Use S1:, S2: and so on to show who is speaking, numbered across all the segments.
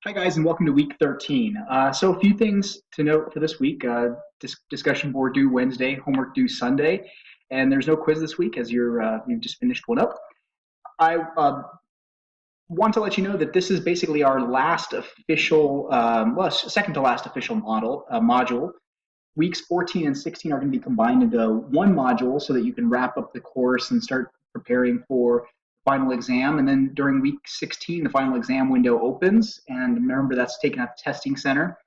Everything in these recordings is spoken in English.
S1: Hi guys, and welcome to week 13. So a few things to note for this week. Discussion board due Wednesday, homework due Sunday, and there's no quiz this week as you've just finished one up. I want to let you know that this is basically our last official, second to last official module. Weeks 14 and 16 are going to be combined into one module so that you can wrap up the course and start preparing for final exam. And then during week 16, the final exam window opens. And remember, that's taken at the testing center.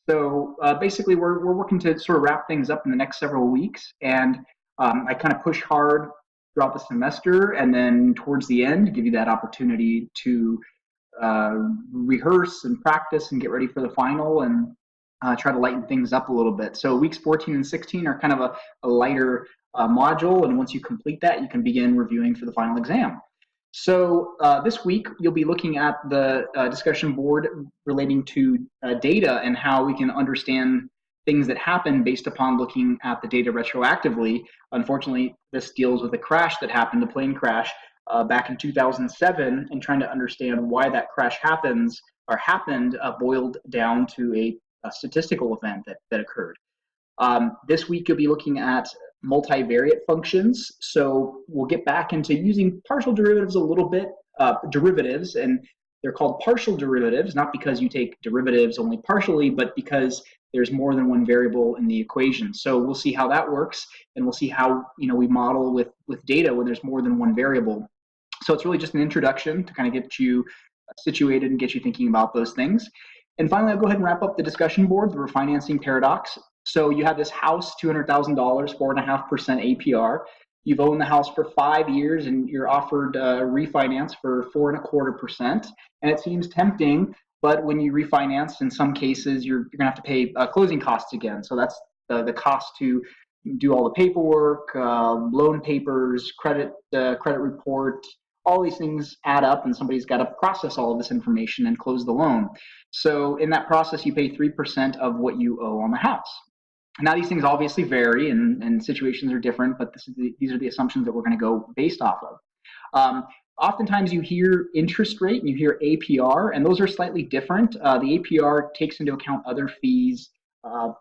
S1: So basically, we're working to sort of wrap things up in the next several weeks. And I kind of push hard throughout the semester, and then towards the end, give you that opportunity to rehearse and practice and get ready for the final and try to lighten things up a little bit. So weeks 14 and 16 are kind of a lighter module, and once you complete that, you can begin reviewing for the final exam. So this week, you'll be looking at the discussion board relating to data and how we can understand things that happen based upon looking at the data retroactively. Unfortunately, this deals with a crash that happened, a plane crash, back in 2007, and trying to understand why that crash happened, boiled down to a statistical event that occurred. This week, you'll be looking at multivariate functions. So we'll get back into using partial derivatives a little bit, derivatives, and they're called partial derivatives, not because you take derivatives only partially, but because there's more than one variable in the equation. So we'll see how that works, and we'll see how we model with data when there's more than one variable. So it's really just an introduction to kind of get you situated and get you thinking about those things. And finally, I'll go ahead and wrap up the discussion board, the refinancing paradox. So you have this house, $200,000, 4.5% APR. You've owned the house for 5 years, and you're offered refinance for 4.25%. And it seems tempting, but when you refinance, in some cases, you're going to have to pay closing costs again. So that's the cost to do all the paperwork, loan papers, credit report. All these things add up, and somebody's got to process all of this information and close the loan. So in that process, you pay 3% of what you owe on the house. Now, these things obviously vary, and situations are different, but these are the assumptions that we're going to go based off of. Oftentimes, you hear interest rate and you hear APR, and those are slightly different. The APR takes into account other fees,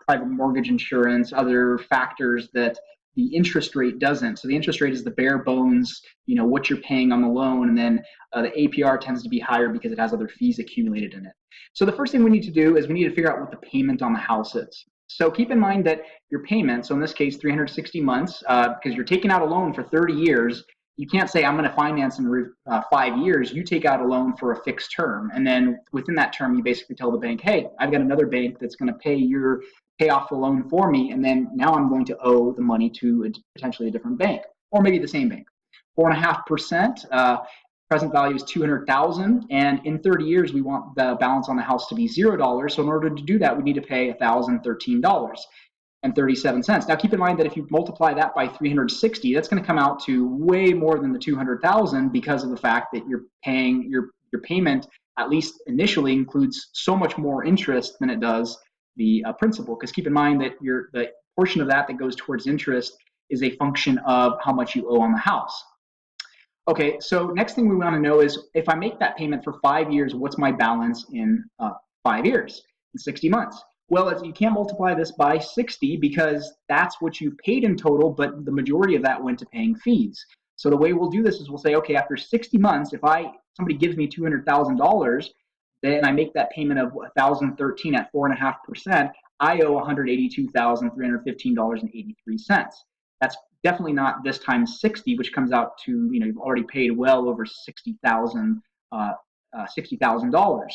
S1: private mortgage insurance, other factors that the interest rate doesn't. So the interest rate is the bare bones, what you're paying on the loan, and then the APR tends to be higher because it has other fees accumulated in it. So the first thing we need to do is we need to figure out what the payment on the house is. So keep in mind that your payment, so in this case, 360 months, because you're taking out a loan for 30 years, you can't say, I'm going to finance in 5 years. You take out a loan for a fixed term. And then within that term, you basically tell the bank, hey, I've got another bank that's going to pay off the loan for me. And then now I'm going to owe the money to potentially a different bank, or maybe the same bank. 4.5%. Present value is $200,000, and in 30 years we want the balance on the house to be $0. So in order to do that, we need to pay $1,013.37. Now keep in mind that if you multiply that by 360, that's going to come out to way more than the $200,000 because of the fact that you're paying your payment, at least initially, includes so much more interest than it does the principal. Because keep in mind that the portion of that goes towards interest is a function of how much you owe on the house. Okay, so next thing we want to know is if I make that payment for 5 years, what's my balance in 5 years, in 60 months? Well, you can't multiply this by 60 because that's what you paid in total, but the majority of that went to paying fees. So the way we'll do this is we'll say, okay, after 60 months, if somebody gives me $200,000, then I make that payment of $1,013 at 4.5%, I owe $182,315.83. That's definitely not this times 60, which comes out to, you've already paid well over $60,000.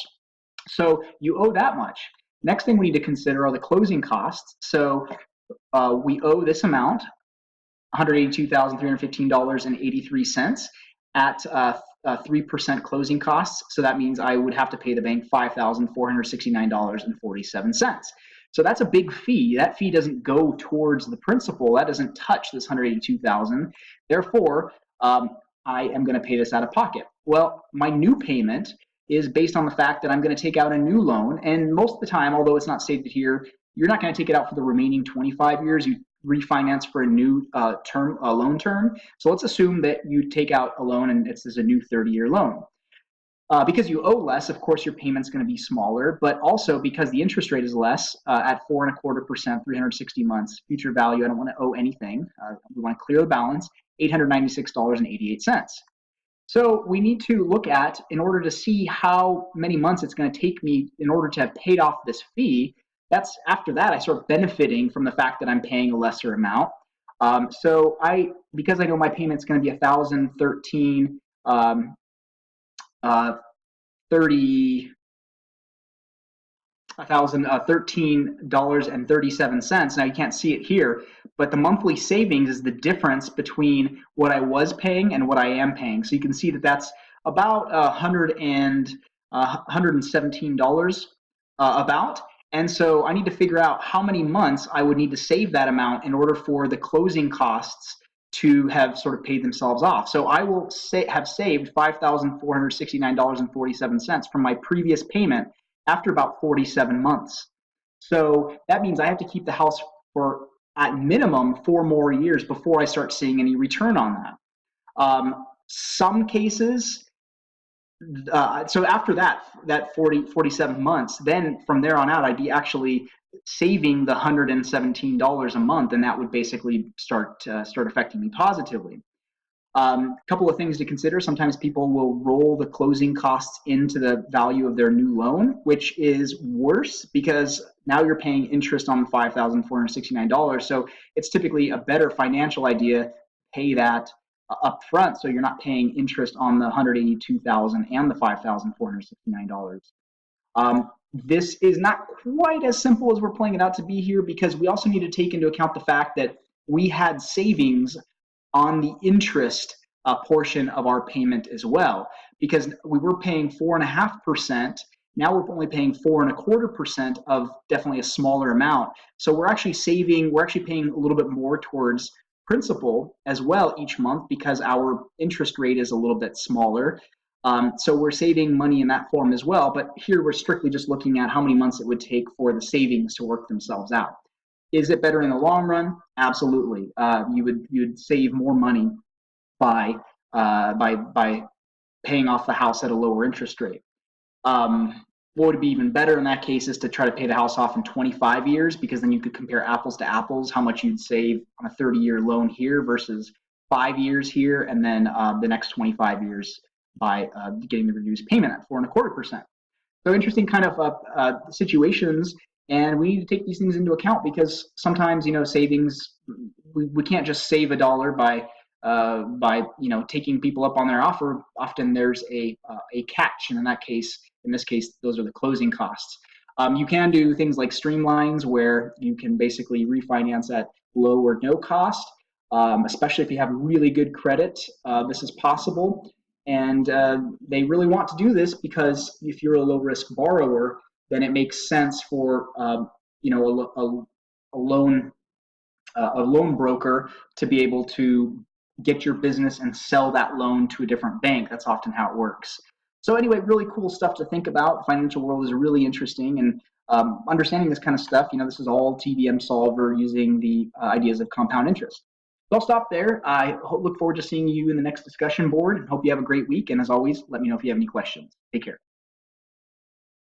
S1: So you owe that much. Next thing we need to consider are the closing costs. So we owe this amount, $182,315.83 at 3% closing costs. So that means I would have to pay the bank $5,469.47. So that's a big fee. That fee doesn't go towards the principal. That doesn't touch this $182,000. Therefore, I am going to pay this out of pocket. Well, my new payment is based on the fact that I'm going to take out a new loan. And most of the time, although it's not stated here, you're not going to take it out for the remaining 25 years. You refinance for a new loan term. So let's assume that you take out a loan and it's a new 30-year loan. Because you owe less, of course, your payment's going to be smaller, but also because the interest rate is less at 4.25%, 360 months, future value, I don't want to owe anything. We want to clear the balance, $896.88. So we need to look at, in order to see how many months it's going to take me in order to have paid off this fee, that's after that I start benefiting from the fact that I'm paying a lesser amount. Because I know my payment's going to be $1,013, 30 $1,013.37. Now you can't see it here, but the monthly savings is the difference between what I was paying and what I am paying. So you can see that that's about $117 about. And so I need to figure out how many months I would need to save that amount in order for the closing costs to have sort of paid themselves off. So I will have saved $5,469.47 from my previous payment after about 47 months. So that means I have to keep the house for at minimum 4 more years before I start seeing any return on that. Some cases, so after that 47 months, then from there on out, I'd be actually saving the $117 a month, and that would basically start affecting me positively. Couple of things to consider. Sometimes people will roll the closing costs into the value of their new loan, which is worse because now you're paying interest on the $5,469. So it's typically a better financial idea to pay that up front, so you're not paying interest on the $182,000 and the $5,469. This is not quite as simple as we're playing it out to be here, because we also need to take into account the fact that we had savings on the interest portion of our payment as well, because we were paying 4.5%. Now we're only paying 4.25% of definitely a smaller amount. So we're actually paying a little bit more towards principal as well each month because our interest rate is a little bit smaller. So we're saving money in that form as well. But here we're strictly just looking at how many months it would take for the savings to work themselves out. Is it better in the long run? Absolutely. You would save more money by paying off the house at a lower interest rate. What would be even better in that case is to try to pay the house off in 25 years, because then you could compare apples to apples, how much you'd save on a 30-year loan here versus 5 years here, and then the next 25 years by getting the reduced payment at 4.25%. So interesting kind of situations. And we need to take these things into account, because sometimes, savings, we can't just save $1 by taking people up on their offer. Often there's a catch, and in this case, those are the closing costs. You can do things like streamlines, where you can basically refinance at low or no cost, especially if you have really good credit. This is possible, and they really want to do this because if you're a low-risk borrower, then it makes sense for a loan broker to be able to get your business and sell that loan to a different bank. That's often how it works. So anyway, really cool stuff to think about. The financial world is really interesting, and understanding this kind of stuff, this is all TVM solver using the ideas of compound interest. So I'll stop there. I look forward to seeing you in the next discussion board, and hope you have a great week. And as always, let me know if you have any questions. Take care.